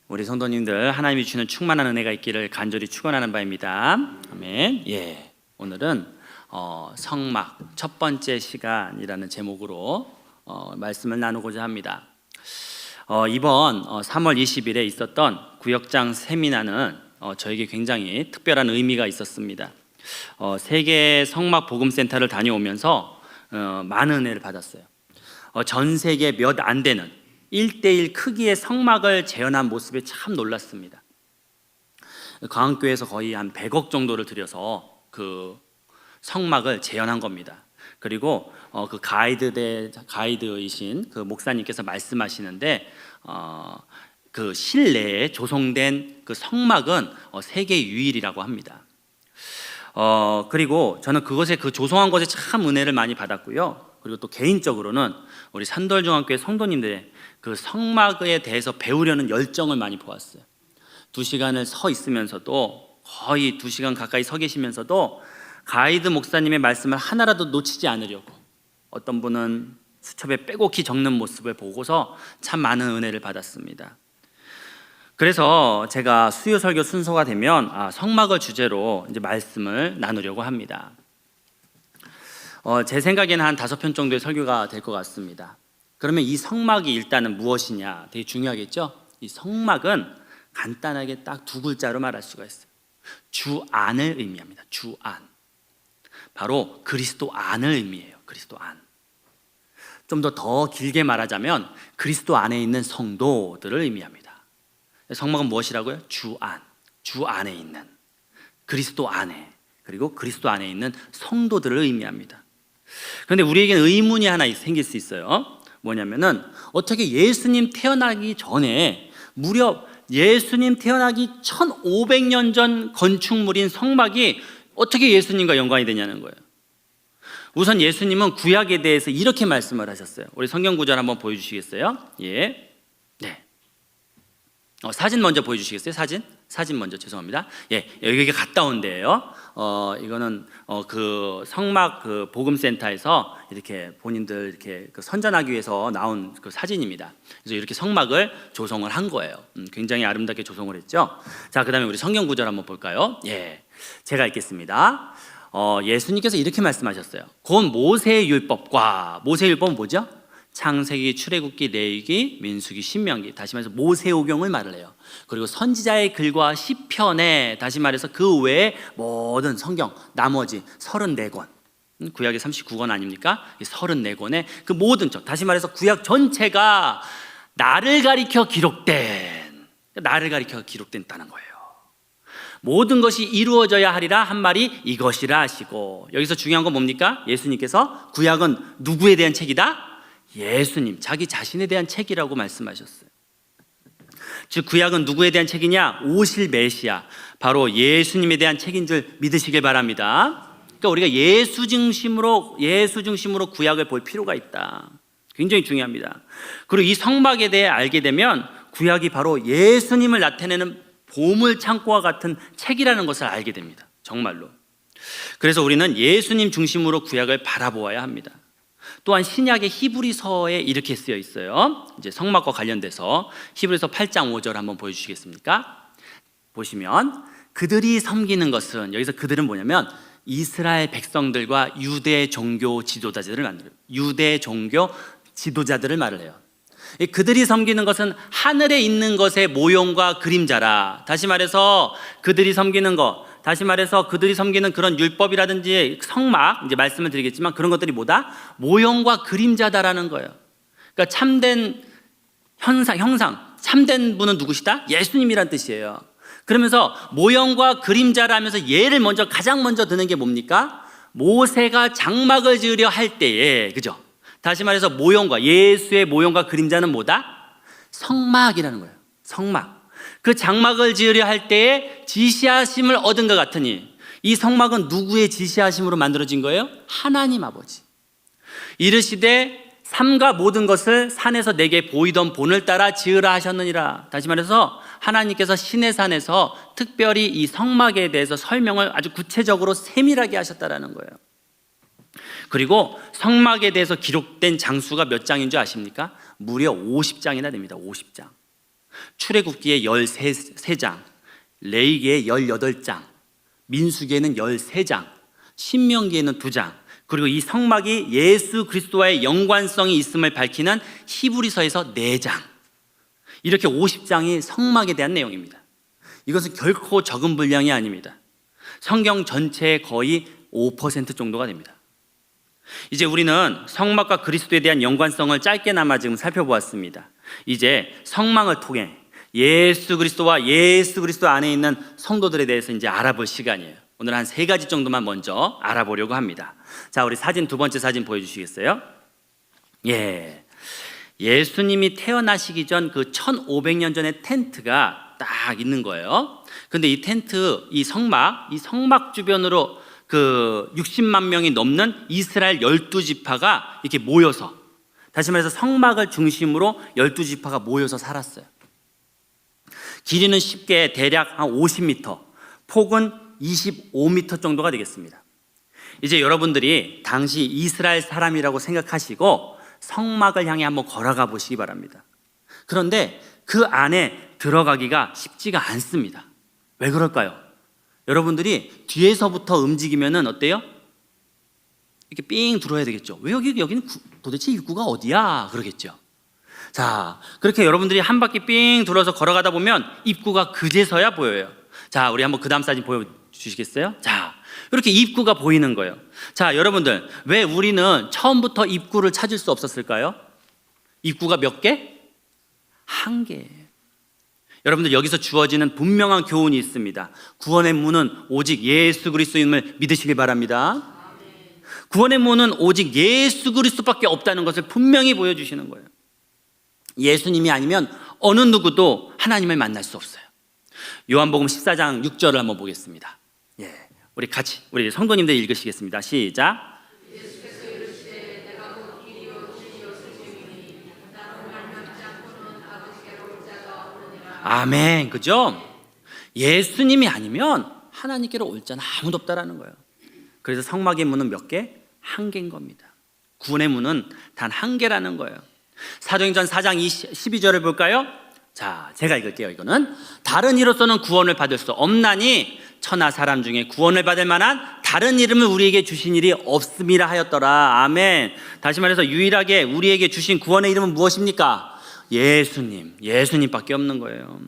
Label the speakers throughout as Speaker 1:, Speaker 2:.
Speaker 1: 우리 성도님들 하나님이 주시는 충만한 은혜가 있기를 간절히 축원하는 바입니다. 아멘. 오늘은 성막 첫 번째 시간이라는 제목으로 말씀을 나누고자 합니다. 이번 3월 20일에 있었던 구역장 세미나는 저에게 굉장히 특별한 의미가 있었습니다. 세계 성막 복음센터를 다녀오면서 많은 은혜를 받았어요. 전 세계 몇 안 되는 1:1 크기의 성막을 재현한 모습에 참 놀랐습니다. 광안교회에서 거의 한 100억 정도를 들여서 그 성막을 재현한 겁니다. 그리고 그 가이드이신 그 목사님께서 말씀하시는데 그 실내에 조성된 그 성막은 세계 유일이라고 합니다. 그리고 저는 그것에 그 조성한 것에 참 은혜를 많이 받았고요. 그리고 또 개인적으로는 우리 산돌중앙교회 성도님들의 그 성막에 대해서 배우려는 열정을 많이 보았어요. 2시간을 서 있으면서도 거의 2시간 가까이 서 계시면서도 가이드 목사님의 말씀을 하나라도 놓치지 않으려고 어떤 분은 수첩에 빼곡히 적는 모습을 보고서 참 많은 은혜를 받았습니다. 그래서 제가 수요 설교 순서가 되면 성막을 주제로 이제 말씀을 나누려고 합니다. 제 생각에는 한 5편 정도의 설교가 될 것 같습니다. 그러면 이 성막이 일단은 무엇이냐 되게 중요하겠죠? 이 성막은 간단하게 딱 2글자로 말할 수가 있어요. 주 안을 의미합니다. 주 안. 바로 그리스도 안을 의미해요. 그리스도 안. 좀 더 길게 말하자면 그리스도 안에 있는 성도들을 의미합니다. 성막은 무엇이라고요? 주 안. 주 안에 있는 그리스도 안에, 그리고 그리스도 안에 있는 성도들을 의미합니다. 그런데 우리에게는 의문이 하나 생길 수 있어요. 뭐냐면은 어떻게 예수님 태어나기 전에 무려 예수님 태어나기 1500년 전 건축물인 성막이 어떻게 예수님과 연관이 되냐는 거예요. 우선 예수님은 구약에 대해서 이렇게 말씀을 하셨어요. 우리 성경 구절 한번 보여주시겠어요? 사진 먼저 보여주시겠어요? 사진 먼저. 죄송합니다. 여기 갔다 온 데예요. 이거는 그 성막 그 복음센터에서 이렇게 본인들 이렇게 그 선전하기 위해서 나온 그 사진입니다. 그래서 이렇게 성막을 조성을 한 거예요. 굉장히 아름답게 조성을 했죠. 자, 그다음에 우리 성경 구절 한번 볼까요? 제가 읽겠습니다. 예수님께서 이렇게 말씀하셨어요. 곧 모세의 율법과, 모세의 율법은 뭐죠? 창세기, 출애굽기, 레위기, 민수기, 신명기. 다시 말해서 모세오경을 말을 해요. 그리고 선지자의 글과 시편에, 다시 말해서 그 외에 모든 성경 나머지 34권, 구약이 39권 아닙니까? 34권의 그 모든 것, 다시 말해서 구약 전체가 나를 가리켜 기록된다는 거예요. 모든 것이 이루어져야 하리라 한 말이 이것이라 하시고, 여기서 중요한 건 뭡니까? 예수님께서 구약은 누구에 대한 책이다? 예수님, 자기 자신에 대한 책이라고 말씀하셨어요. 즉 구약은 누구에 대한 책이냐? 오실 메시아, 바로 예수님에 대한 책인 줄 믿으시길 바랍니다. 그러니까 우리가 예수 중심으로 구약을 볼 필요가 있다. 굉장히 중요합니다. 그리고 이 성막에 대해 알게 되면 구약이 바로 예수님을 나타내는 보물 창고와 같은 책이라는 것을 알게 됩니다. 정말로. 그래서 우리는 예수님 중심으로 구약을 바라보아야 합니다. 또한 신약의 히브리서에 이렇게 쓰여 있어요. 이제 성막과 관련돼서 히브리서 8장 5절 한번 보여주시겠습니까? 보시면 그들이 섬기는 것은, 여기서 그들은 뭐냐면 이스라엘 백성들과 유대 종교 지도자들을 말을 해요. 그들이 섬기는 것은 하늘에 있는 것의 모형과 그림자라. 다시 말해서 그들이 섬기는 그런 율법이라든지 성막, 이제 말씀을 드리겠지만 그런 것들이 뭐다? 모형과 그림자다라는 거예요. 그러니까 참된 형상, 참된 분은 누구시다? 예수님이란 뜻이에요. 그러면서 모형과 그림자라면서 예를 가장 먼저 드는 게 뭡니까? 모세가 장막을 지으려 할 때에, 그죠? 다시 말해서 예수의 모형과 그림자는 뭐다? 성막이라는 거예요. 성막. 그 장막을 지으려 할 때에 지시하심을 얻은 것 같으니, 이 성막은 누구의 지시하심으로 만들어진 거예요? 하나님 아버지. 이르시되 삼가 모든 것을 산에서 내게 보이던 본을 따라 지으라 하셨느니라. 다시 말해서 하나님께서 시내산에서 특별히 이 성막에 대해서 설명을 아주 구체적으로 세밀하게 하셨다라는 거예요. 그리고 성막에 대해서 기록된 장수가 몇 장인 줄 아십니까? 무려 50장이나 됩니다. 50장. 출애굽기에 13장, 레위기에 18장, 민수기에는 13장, 신명기에는 2장, 그리고 이 성막이 예수 그리스도와의 연관성이 있음을 밝히는 히브리서에서 4장, 이렇게 50장이 성막에 대한 내용입니다. 이것은 결코 적은 분량이 아닙니다. 성경 전체의 거의 5% 정도가 됩니다. 이제 우리는 성막과 그리스도에 대한 연관성을 짧게나마 지금 살펴보았습니다. 이제 성막을 통해 예수 그리스도와 예수 그리스도 안에 있는 성도들에 대해서 이제 알아볼 시간이에요. 오늘 한 3가지 정도만 먼저 알아보려고 합니다. 자, 우리 사진, 2번째 사진 보여주시겠어요? 예수님이 태어나시기 전 그 1500년 전에 텐트가 딱 있는 거예요. 근데 이 텐트, 이 성막 주변으로 그 60만 명이 넘는 이스라엘 12지파가 이렇게 모여서, 다시 말해서 성막을 중심으로 12지파가 모여서 살았어요. 길이는 쉽게 대략 한 50m, 폭은 25m 정도가 되겠습니다. 이제 여러분들이 당시 이스라엘 사람이라고 생각하시고 성막을 향해 한번 걸어가 보시기 바랍니다. 그런데 그 안에 들어가기가 쉽지가 않습니다. 왜 그럴까요? 여러분들이 뒤에서부터 움직이면은 어때요? 이렇게 삥 들어야 되겠죠. 왜 여기는 도대체 입구가 어디야? 그러겠죠. 자, 그렇게 여러분들이 한 바퀴 삥 둘러서 걸어가다 보면 입구가 그제서야 보여요. 자, 우리 한번 그 다음 사진 보여주시겠어요? 자, 이렇게 입구가 보이는 거예요. 자, 여러분들, 왜 우리는 처음부터 입구를 찾을 수 없었을까요? 입구가 몇 개? 1개예요. 여러분들, 여기서 주어지는 분명한 교훈이 있습니다. 구원의 문은 오직 예수 그리스도임을 믿으시길 바랍니다. 구원의 문은 오직 예수 그리스도밖에 없다는 것을 분명히 보여주시는 거예요. 예수님이 아니면 어느 누구도 하나님을 만날 수 없어요. 요한복음 14장 6절을 한번 보겠습니다. 우리 같이, 우리 성도님들 읽으시겠습니다. 시작. 아멘. 그죠? 예수님이 아니면 하나님께로 올 자는 아무도 없다라는 거예요. 그래서 성막의 문은 몇 개? 1개인 겁니다. 구원의 문은 단 1개라는 거예요. 사도행전 4장 12절을 볼까요? 자, 제가 읽을게요. 이거는 다른 이로서는 구원을 받을 수 없나니 천하 사람 중에 구원을 받을 만한 다른 이름을 우리에게 주신 일이 없음이라 하였더라. 아멘. 다시 말해서 유일하게 우리에게 주신 구원의 이름은 무엇입니까? 예수님밖에 없는 거예요.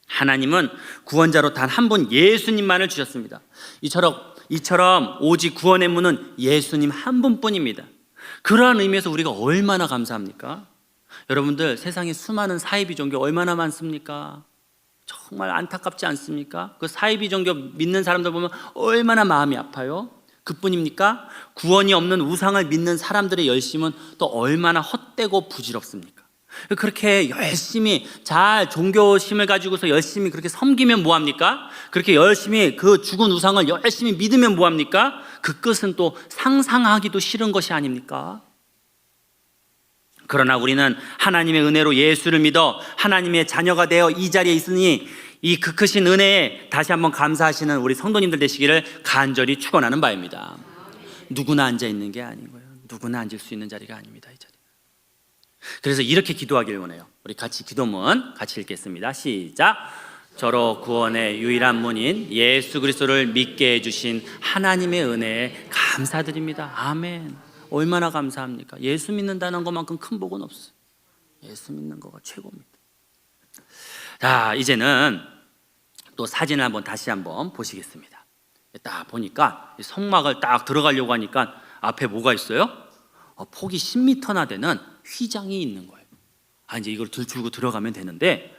Speaker 1: 하나님은 구원자로 단 한 분 예수님만을 주셨습니다. 이처럼 오직 구원의 문은 예수님 한 분뿐입니다. 그러한 의미에서 우리가 얼마나 감사합니까? 여러분들, 세상에 수많은 사이비 종교 얼마나 많습니까? 정말 안타깝지 않습니까? 그 사이비 종교 믿는 사람들 보면 얼마나 마음이 아파요. 그뿐입니까? 구원이 없는 우상을 믿는 사람들의 열심은 또 얼마나 헛되고 부질없습니까? 그렇게 열심히 잘 종교심을 가지고서 열심히 그렇게 섬기면 뭐합니까? 그렇게 열심히 그 죽은 우상을 열심히 믿으면 뭐합니까? 그 끝은 또 상상하기도 싫은 것이 아닙니까? 그러나 우리는 하나님의 은혜로 예수를 믿어 하나님의 자녀가 되어 이 자리에 있으니 이 그 크신 은혜에 다시 한번 감사하시는 우리 성도님들 되시기를 간절히 축원하는 바입니다. 누구나 앉아 있는 게 아니고요. 누구나 앉을 수 있는 자리가 아닙니다. 이 자리. 그래서 이렇게 기도하길 원해요. 우리 같이 기도문 같이 읽겠습니다. 시작. 저로 구원의 유일한 문인 예수 그리스도를 믿게 해주신 하나님의 은혜에 감사드립니다. 아멘. 얼마나 감사합니까? 예수 믿는다는 것만큼 큰 복은 없어요. 예수 믿는 거가 최고입니다. 자, 이제는 또 사진을 다시 한번 보시겠습니다. 딱 보니까 성막을 딱 들어가려고 하니까 앞에 뭐가 있어요? 폭이 10m나 되는 휘장이 있는 거예요. 이제 이걸 들고 들어가면 되는데,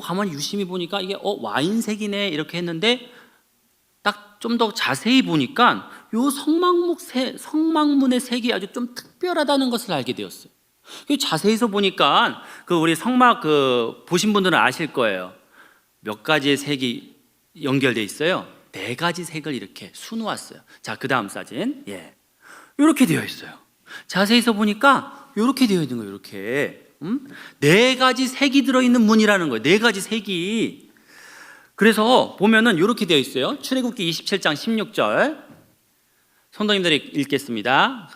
Speaker 1: 가만히 유심히 보니까 이게 와인색이네 이렇게 했는데, 딱 좀 더 자세히 보니까 요 성막문의 색이 아주 좀 특별하다는 것을 알게 되었어요. 자세히서 보니까 그 우리 성막 보신 분들은 아실 거예요. 몇 가지의 색이 연결돼 있어요. 4가지 색을 이렇게 수놓았어요. 자, 그 다음 사진. 이렇게 되어 있어요. 자세히서 보니까 이렇게 되어 있는 거예요. 이렇게 4가지 색이 들어있는 문이라는 거예요. 4가지 색이. 그래서 보면은 이렇게 되어 있어요. 출애굽기 27장 16절. 성도님들이 읽겠습니다.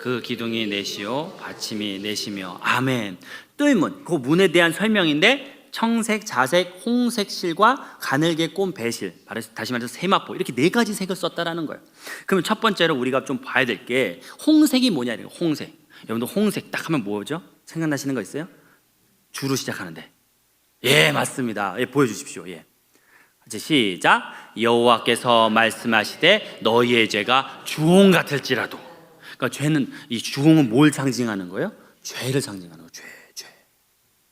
Speaker 1: 그 기둥이 내시오 받침이 내시며 아멘. 뜰문, 그 문에 대한 설명인데 청색, 자색, 홍색 실과 가늘게 꼰 배실, 다시 말해서 세마포, 이렇게 네 가지 색을 썼다라는 거예요. 그러면 첫 번째로 우리가 좀 봐야 될 게 홍색이 뭐냐. 홍색. 여러분들 홍색 딱 하면 뭐죠? 생각나시는 거 있어요? 주로 시작하는데. 예, 맞습니다. 예, 보여주십시오. 예. 이제 시작. 여호와께서 말씀하시되 너희의 죄가 주홍 같을지라도. 그러니까 죄는, 이 주홍은 뭘 상징하는 거예요? 죄를 상징하는 거예요.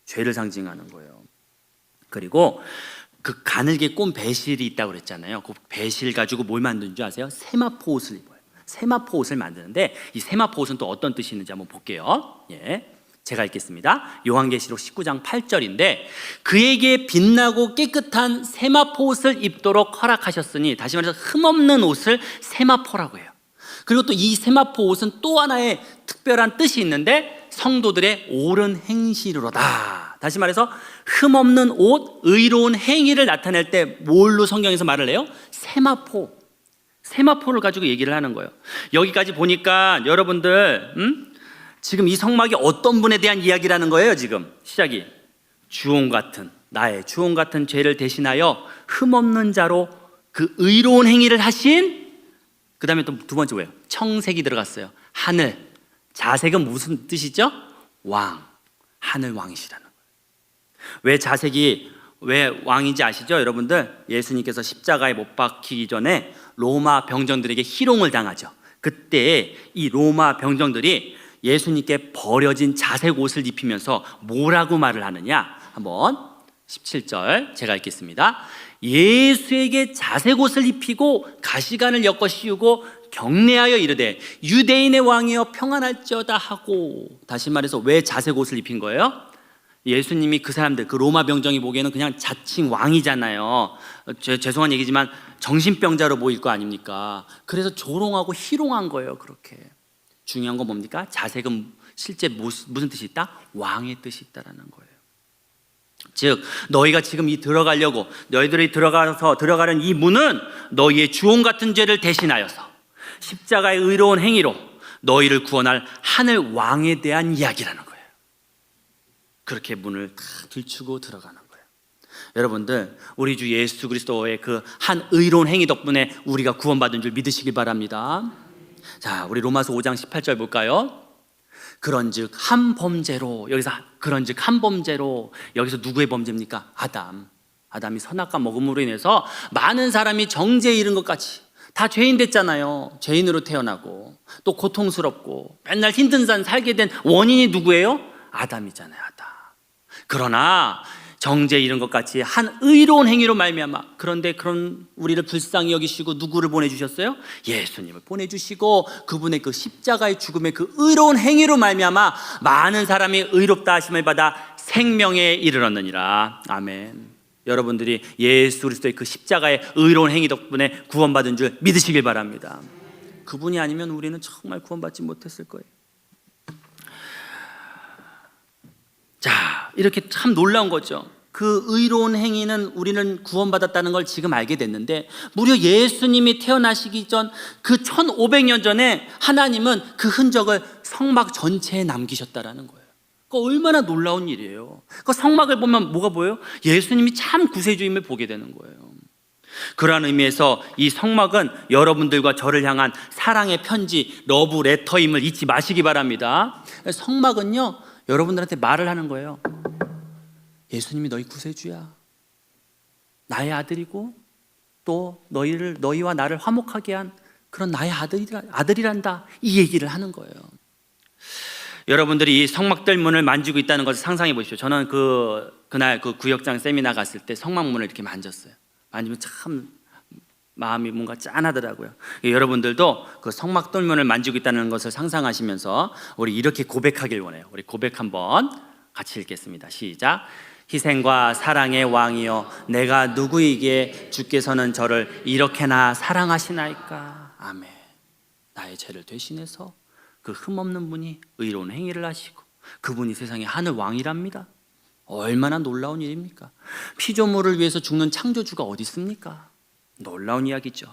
Speaker 1: 죄를 상징하는 거예요. 그리고 그 가늘게 꼰 배실이 있다고 그랬잖아요. 그 배실 가지고 뭘 만드는 줄 아세요? 세마포 옷을 입어요. 세마포 옷을 만드는데 이 세마포 옷은 또 어떤 뜻이 있는지 한번 볼게요. 예. 제가 읽겠습니다. 요한계시록 19장 8절인데 그에게 빛나고 깨끗한 세마포 옷을 입도록 허락하셨으니, 다시 말해서 흠없는 옷을 세마포라고 해요. 그리고 또 이 세마포 옷은 또 하나의 특별한 뜻이 있는데 성도들의 옳은 행실로다. 다시 말해서 흠없는 옷, 의로운 행위를 나타낼 때 뭘로 성경에서 말을 해요? 세마포를 가지고 얘기를 하는 거예요. 여기까지 보니까 여러분들 지금 이 성막이 어떤 분에 대한 이야기라는 거예요. 지금 시작이 주홍 같은, 나의 주홍 같은 죄를 대신하여 흠없는 자로 그 의로운 행위를 하신, 그 다음에 또 두 번째 뭐예요? 청색이 들어갔어요. 하늘. 자색은 무슨 뜻이죠? 왕. 하늘 왕이시라는 거예요. 왜 자색이 왜 왕인지 아시죠? 여러분들, 예수님께서 십자가에 못 박히기 전에 로마 병정들에게 희롱을 당하죠. 그때 이 로마 병정들이 예수님께 버려진 자색 옷을 입히면서 뭐라고 말을 하느냐? 한번 17절 제가 읽겠습니다. 예수에게 자색 옷을 입히고 가시관을 엮어 씌우고 경례하여 이르되 유대인의 왕이여 평안할지어다 하고. 다시 말해서 왜 자색 옷을 입힌 거예요? 예수님이 그 사람들, 그 로마 병정이 보기에는 그냥 자칭 왕이잖아요. 죄송한 얘기지만 정신병자로 보일 거 아닙니까? 그래서 조롱하고 희롱한 거예요. 그렇게. 중요한 건 뭡니까? 자색은 실제 무슨 뜻이 있다? 왕의 뜻이 있다라는 거예요. 즉 너희가 지금 들어가려고, 너희들이 들어가는 이 문은 너희의 주홍 같은 죄를 대신하여서 십자가의 의로운 행위로 너희를 구원할 하늘 왕에 대한 이야기라는 거예요. 그렇게 문을 다 들추고 들어가는 거예요. 여러분들, 우리 주 예수 그리스도의 그 한 의로운 행위 덕분에 우리가 구원받은 줄 믿으시길 바랍니다. 자, 우리 로마서 5장 18절 볼까요? 그런즉 한 범죄로, 여기서 그런즉 한 범죄로, 여기서 누구의 범죄입니까? 아담이 선악과 먹음으로 인해서 많은 사람이 정죄에 이른 것 같이 다 죄인 됐잖아요. 죄인으로 태어나고 또 고통스럽고 맨날 힘든 삶 살게 된 원인이 누구예요? 아담이잖아요. 아담. 그러나 정죄에 이른 것 같이 한 의로운 행위로 말미암아, 그런데 그런 우리를 불쌍히 여기시고 누구를 보내주셨어요? 예수님을 보내주시고 그분의 그 십자가의 죽음의 그 의로운 행위로 말미암아 많은 사람이 의롭다 하심을 받아 생명에 이르렀느니라. 아멘. 여러분들이 예수 그리스도의 그 십자가의 의로운 행위 덕분에 구원받은 줄 믿으시길 바랍니다. 그분이 아니면 우리는 정말 구원받지 못했을 거예요. 자, 이렇게 참 놀라운 거죠. 그 의로운 행위는 우리는 구원받았다는 걸 지금 알게 됐는데, 무려 예수님이 태어나시기 전 그 1500년 전에 하나님은 그 흔적을 성막 전체에 남기셨다라는 거예요. 그 얼마나 놀라운 일이에요. 그 성막을 보면 뭐가 보여요? 예수님이 참 구세주임을 보게 되는 거예요. 그러한 의미에서 이 성막은 여러분들과 저를 향한 사랑의 편지, 러브 레터임을 잊지 마시기 바랍니다. 성막은요, 여러분들한테 말을 하는 거예요. 예수님이 너희 구세주야. 나의 아들이고 또 너희와 나를 화목하게 한 그런 나의 아들이란다. 이 얘기를 하는 거예요. 여러분들이 이 성막들문을 만지고 있다는 것을 상상해 보십시오. 저는 그날 그 구역장 세미나 갔을 때 성막문을 이렇게 만졌어요. 만지면 참 마음이 뭔가 짠하더라고요. 여러분들도 그 성막들문을 만지고 있다는 것을 상상하시면서 우리 이렇게 고백하길 원해요. 우리 고백 한번 같이 읽겠습니다. 시작. 희생과 사랑의 왕이여, 내가 누구이기에 주께서는 저를 이렇게나 사랑하시나이까. 아멘. 나의 죄를 대신해서 그 흠없는 분이 의로운 행위를 하시고 그분이 세상의 하늘 왕이랍니다. 얼마나 놀라운 일입니까? 피조물을 위해서 죽는 창조주가 어디 있습니까? 놀라운 이야기죠.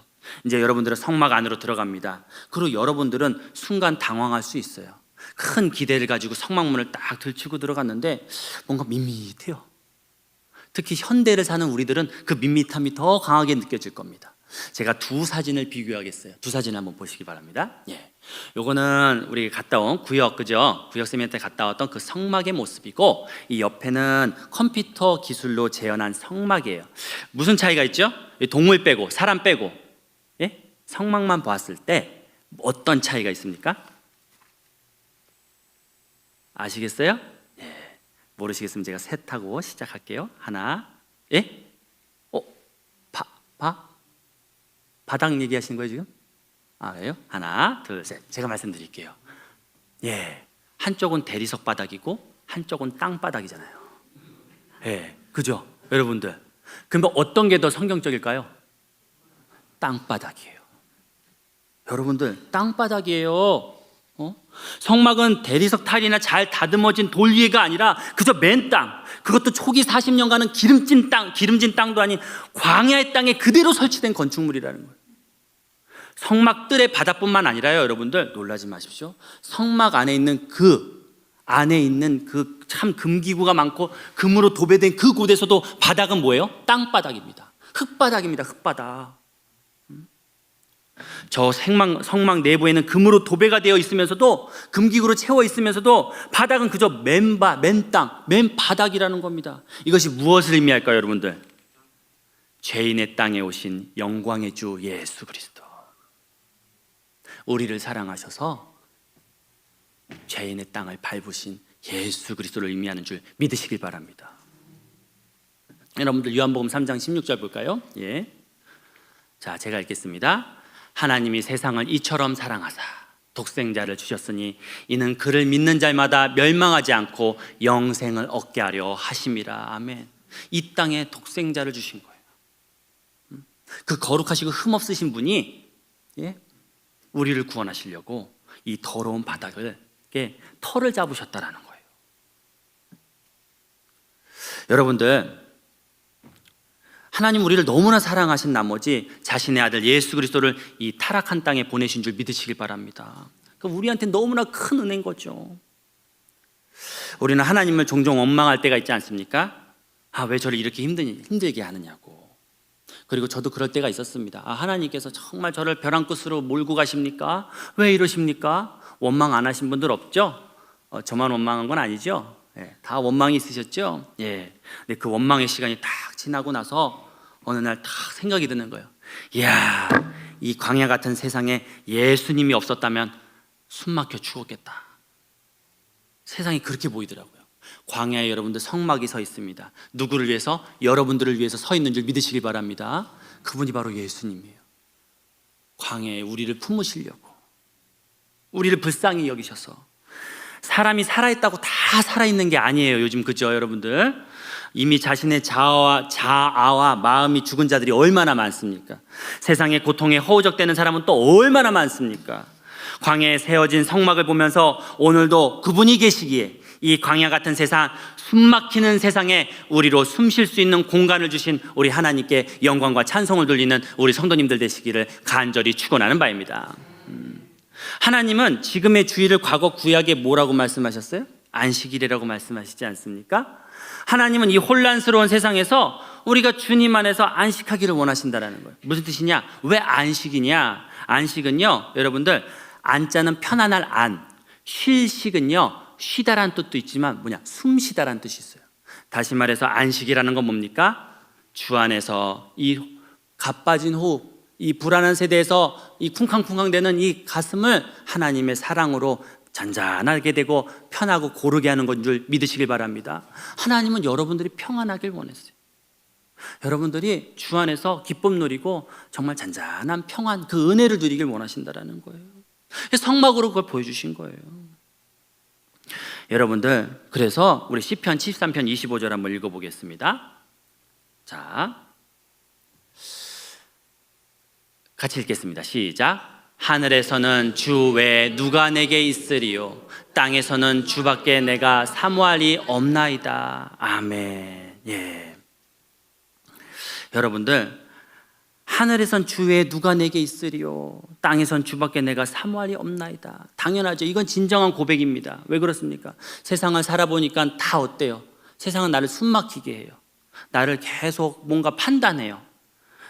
Speaker 1: 이제 여러분들은 성막 안으로 들어갑니다. 그리고 여러분들은 순간 당황할 수 있어요. 큰 기대를 가지고 성막문을 딱 들치고 들어갔는데 뭔가 밋밋해요. 특히 현대를 사는 우리들은 그 밋밋함이 더 강하게 느껴질 겁니다. 제가 두 사진을 비교하겠어요. 두 사진 한번 보시기 바랍니다. 요거는 우리 갔다 온 구역, 그죠? 구역 세미나때 갔다 왔던 그 성막의 모습이고, 이 옆에는 컴퓨터 기술로 재현한 성막이에요. 무슨 차이가 있죠? 동물 빼고 사람 빼고, 성막만 봤을 때 어떤 차이가 있습니까? 아시겠어요? 모르시겠으면 제가 셋하고 시작할게요. 하나, 바닥 얘기하시는 거예요 지금? 그래요? 하나, 둘, 셋. 제가 말씀드릴게요. 한쪽은 대리석 바닥이고 한쪽은 땅 바닥이잖아요. 그죠? 여러분들. 그럼 어떤 게 더 성경적일까요? 땅 바닥이에요. 여러분들, 땅 바닥이에요. 성막은 대리석 타일이나 잘 다듬어진 돌 위가 아니라 그저 맨 땅, 그것도 초기 40년간은 기름진 땅도 아닌 광야의 땅에 그대로 설치된 건축물이라는 거예요. 성막 뜰의 바닥뿐만 아니라요, 여러분들 놀라지 마십시오. 성막 안에 있는 그 참 금기구가 많고 금으로 도배된 그 곳에서도 바닥은 뭐예요? 땅바닥입니다. 흙바닥입니다. 흙바닥. 저 성막 내부에는 금으로 도배가 되어 있으면서도, 금기구로 채워 있으면서도 바닥은 그저 맨 바닥이라는 겁니다. 이것이 무엇을 의미할까요, 여러분들? 죄인의 땅에 오신 영광의 주 예수 그리스도, 우리를 사랑하셔서 죄인의 땅을 밟으신 예수 그리스도를 의미하는 줄 믿으시길 바랍니다. 여러분들 요한복음 3장 16절 볼까요? 자, 제가 읽겠습니다. 하나님이 세상을 이처럼 사랑하사 독생자를 주셨으니 이는 그를 믿는 자마다 멸망하지 않고 영생을 얻게 하려 하심이라. 아멘. 이 땅에 독생자를 주신 거예요. 그 거룩하시고 흠없으신 분이 우리를 구원하시려고 이 더러운 바닥을 털을 잡으셨다라는 거예요. 여러분들, 하나님 우리를 너무나 사랑하신 나머지 자신의 아들 예수 그리스도를 이 타락한 땅에 보내신 줄 믿으시길 바랍니다. 우리한테 너무나 큰 은혜인 거죠. 우리는 하나님을 종종 원망할 때가 있지 않습니까? 왜 저를 이렇게 힘들게 하느냐고. 그리고 저도 그럴 때가 있었습니다. 하나님께서 정말 저를 벼랑 끝으로 몰고 가십니까? 왜 이러십니까? 원망 안 하신 분들 없죠? 저만 원망한 건 아니죠? 다 원망이 있으셨죠? 근데 그 원망의 시간이 딱 지나고 나서 어느 날 딱 생각이 드는 거예요. 이야, 이 광야 같은 세상에 예수님이 없었다면 숨 막혀 죽었겠다. 세상이 그렇게 보이더라고요. 광야에 여러분들 성막이 서 있습니다. 누구를 위해서? 여러분들을 위해서 서 있는 줄 믿으시길 바랍니다. 그분이 바로 예수님이에요. 광야에 우리를 품으시려고, 우리를 불쌍히 여기셔서. 사람이 살아있다고 다 살아있는 게 아니에요, 요즘. 그죠, 여러분들? 이미 자신의 자아와 마음이 죽은 자들이 얼마나 많습니까? 세상의 고통에 허우적대는 사람은 또 얼마나 많습니까? 광야에 세워진 성막을 보면서 오늘도 그분이 계시기에 이 광야 같은 세상, 숨막히는 세상에 우리로 숨 쉴 수 있는 공간을 주신 우리 하나님께 영광과 찬송을 돌리는 우리 성도님들 되시기를 간절히 축원하는 바입니다. 하나님은 지금의 주일을 과거 구약에 뭐라고 말씀하셨어요? 안식일이라고 말씀하시지 않습니까? 하나님은 이 혼란스러운 세상에서 우리가 주님 안에서 안식하기를 원하신다는 거예요. 무슨 뜻이냐? 왜 안식이냐? 안식은요, 여러분들, 안자는 편안할 안, 쉴식은요, 쉬다란 뜻도 있지만 숨 쉬다란 뜻이 있어요. 다시 말해서 안식이라는 건 뭡니까? 주 안에서 이 가빠진 호흡, 이 불안한 세대에서 이 쿵쾅쿵쾅대는 이 가슴을 하나님의 사랑으로 잔잔하게 되고 편하고 고르게 하는 건 줄 믿으시길 바랍니다. 하나님은 여러분들이 평안하길 원했어요. 여러분들이 주 안에서 기쁨 누리고 정말 잔잔한 평안, 그 은혜를 누리길 원하신다라는 거예요. 성막으로 그걸 보여주신 거예요. 여러분들, 그래서 우리 시편 73편 25절 한번 읽어보겠습니다. 자, 같이 읽겠습니다. 시작. 하늘에서는 주 외에 누가 내게 있으리요? 땅에서는 주밖에 내가 사모할 이 없나이다. 아멘. 여러분들, 하늘에선 주 외에 누가 내게 있으리요? 땅에선 주밖에 내가 사모할이 없나이다. 당연하죠. 이건 진정한 고백입니다. 왜 그렇습니까? 세상을 살아보니까 다 어때요? 세상은 나를 숨막히게 해요. 나를 계속 뭔가 판단해요.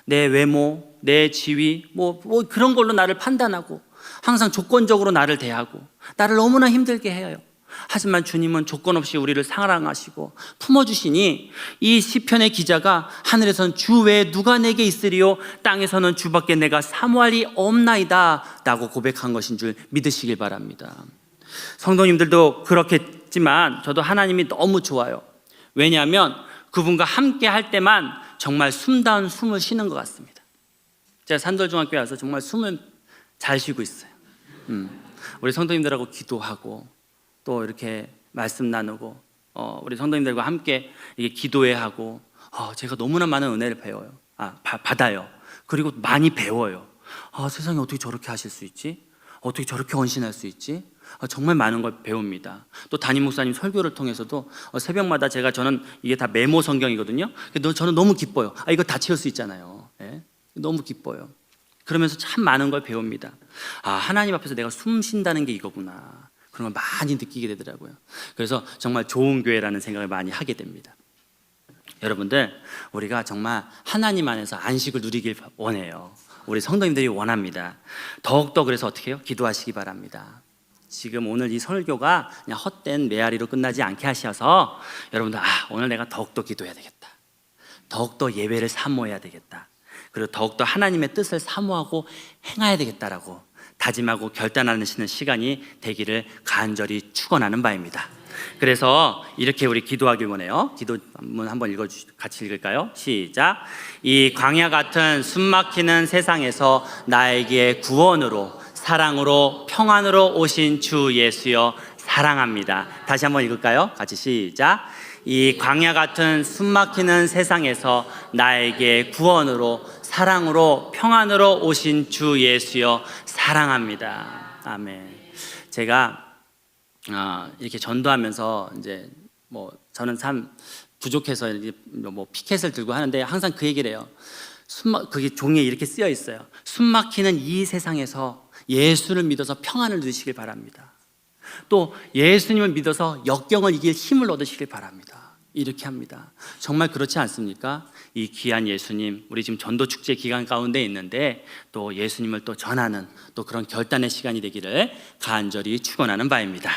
Speaker 1: 내 외모, 내 지위, 뭐 그런 걸로 나를 판단하고 항상 조건적으로 나를 대하고 나를 너무나 힘들게 해요. 하지만 주님은 조건 없이 우리를 사랑하시고 품어주시니 이 시편의 기자가 하늘에선 주 외에 누가 내게 있으리요? 땅에서는 주밖에 내가 사모할 리 없나이다 라고 고백한 것인 줄 믿으시길 바랍니다. 성도님들도 그렇겠지만 저도 하나님이 너무 좋아요. 왜냐하면 그분과 함께 할 때만 정말 숨다운 숨을 쉬는 것 같습니다. 제가 산돌중학교에 와서 정말 숨을 잘 쉬고 있어요. 우리 성도님들하고 기도하고 또 이렇게 말씀 나누고 우리 성도님들과 함께 이게 기도회 하고 제가 너무나 많은 은혜를 받아요. 그리고 많이 배워요. 세상에 어떻게 저렇게 하실 수 있지? 어떻게 저렇게 헌신할 수 있지? 정말 많은 걸 배웁니다. 또 담임 목사님 설교를 통해서도 새벽마다 저는 이게 다 메모 성경이거든요. 저는 너무 기뻐요. 이거 다 채울 수 있잖아요. 예? 너무 기뻐요. 그러면서 참 많은 걸 배웁니다. 하나님 앞에서 내가 숨 쉰다는 게 이거구나. 그런 걸 많이 느끼게 되더라고요. 그래서 정말 좋은 교회라는 생각을 많이 하게 됩니다. 여러분들, 우리가 정말 하나님 안에서 안식을 누리길 원해요. 우리 성도님들이 원합니다. 더욱더 그래서 어떻게 해요? 기도하시기 바랍니다. 지금 오늘 이 설교가 그냥 헛된 메아리로 끝나지 않게 하셔서 여러분들 오늘 내가 더욱더 기도해야 되겠다. 더욱더 예배를 사모해야 되겠다. 그리고 더욱더 하나님의 뜻을 사모하고 행해야 되겠다라고 다짐하고 결단하시는 시간이 되기를 간절히 축원하는 바입니다. 그래서 이렇게 우리 기도하길 원해요. 기도 한번 같이 읽을까요? 시작. 이 광야 같은 숨막히는 세상에서 나에게 구원으로 사랑으로 평안으로 오신 주 예수여 사랑합니다. 다시 한번 읽을까요? 같이 시작. 이 광야 같은 숨막히는 세상에서 나에게 구원으로 사랑으로 평안으로 오신 주 예수여 사랑합니다. 아멘. 제가 이렇게 전도하면서 이제 저는 참 부족해서 피켓을 들고 하는데 항상 그 얘기를 해요. 그게 종이에 이렇게 쓰여 있어요. 숨막히는 이 세상에서 예수를 믿어서 평안을 누리시길 바랍니다. 또 예수님을 믿어서 역경을 이길 힘을 얻으시길 바랍니다. 이렇게 합니다. 정말 그렇지 않습니까? 이 귀한 예수님, 우리 지금 전도 축제 기간 가운데 있는데 또 예수님을 또 전하는 또 그런 결단의 시간이 되기를 간절히 축원하는 바입니다.